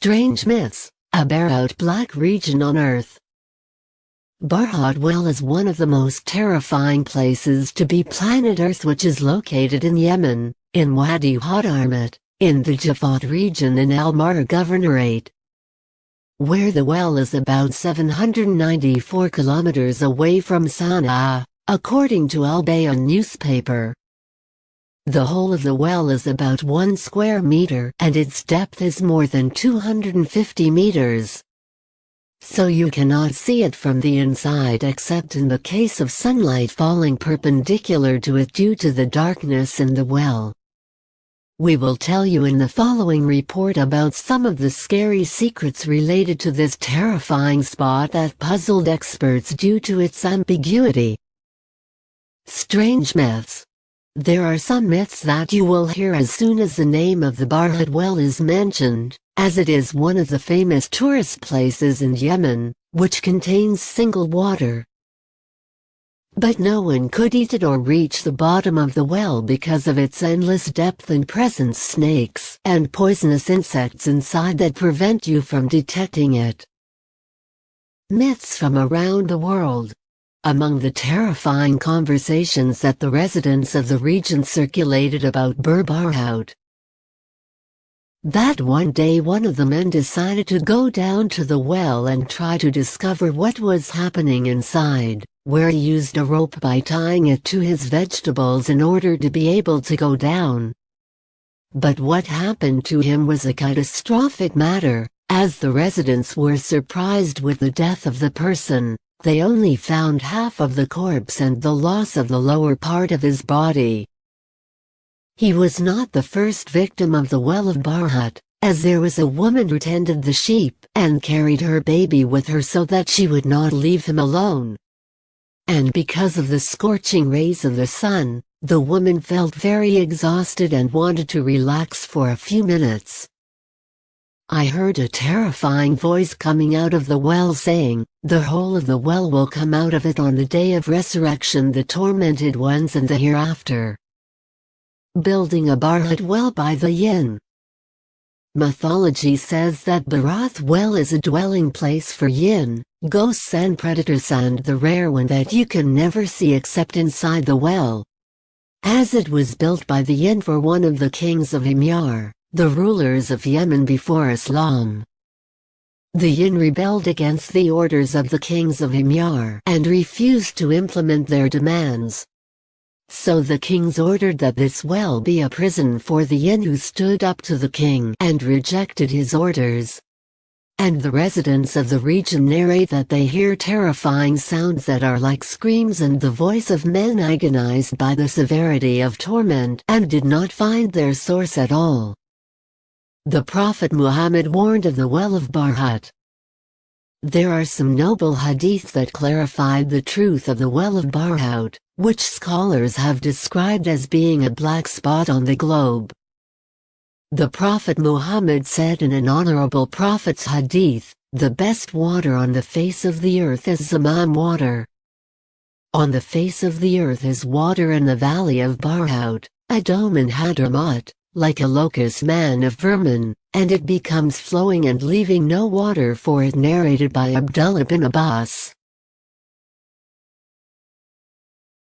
Strange myths, a barhot black region on Earth. Barhot Well is one of the most terrifying places to be planet Earth, which is located in Yemen, in Wadi Hadramaut, in the Jafat region in Al-Mar Governorate, where the well is about 794 kilometers away from Sana'a, according to Al-Bayan newspaper. The hole of the well is about 1 square meter and its depth is more than 250 meters. So you cannot see it from the inside except in the case of sunlight falling perpendicular to it due to the darkness in the well. We will tell you in the following report about some of the scary secrets related to this terrifying spot that puzzled experts due to its ambiguity. Strange myths. There are some myths that you will hear as soon as the name of the Barhot Well is mentioned, as it is one of the famous tourist places in Yemen, which contains single water. But no one could eat it or reach the bottom of the well because of its endless depth and presence snakes and poisonous insects inside that prevent you from detecting it. Myths from around the world. Among the terrifying conversations that the residents of the region circulated about Barhot, that one day one of the men decided to go down to the well and try to discover what was happening inside, where he used a rope by tying it to his vegetables in order to be able to go down. But what happened to him was a catastrophic matter, as the residents were surprised with the death of the person. They only found half of the corpse and the loss of the lower part of his body. He was not the first victim of the well of Barhot, as there was a woman who tended the sheep and carried her baby with her so that she would not leave him alone. And because of the scorching rays of the sun, the woman felt very exhausted and wanted to relax for a few minutes. I heard a terrifying voice coming out of the well saying, "The whole of the well will come out of it on the day of resurrection, the tormented ones and the hereafter." Building a Barhot well by the Djinn. Mythology says that Barhot Well is a dwelling place for Djinn, ghosts and predators, and the rare one that you can never see except inside the well, as it was built by the Djinn for one of the kings of Himyar, the rulers of Yemen before Islam. The Djinn rebelled against the orders of the kings of Himyar and refused to implement their demands. So the kings ordered that this well be a prison for the Djinn who stood up to the king and rejected his orders. And the residents of the region narrate that they hear terrifying sounds that are like screams and the voice of men agonized by the severity of torment and did not find their source at all. The Prophet Muhammad warned of the well of Barhot. There are some noble hadiths that clarified the truth of the well of Barhot, which scholars have described as being a black spot on the globe. The Prophet Muhammad said in an honorable prophet's hadith, "The best water on the face of the earth is Zamzam water." On the face of the earth is water in the valley of Barhot, a dome in Hadramaut, like a locust man of vermin, and it becomes flowing and leaving no water for it, narrated by Abdullah bin Abbas.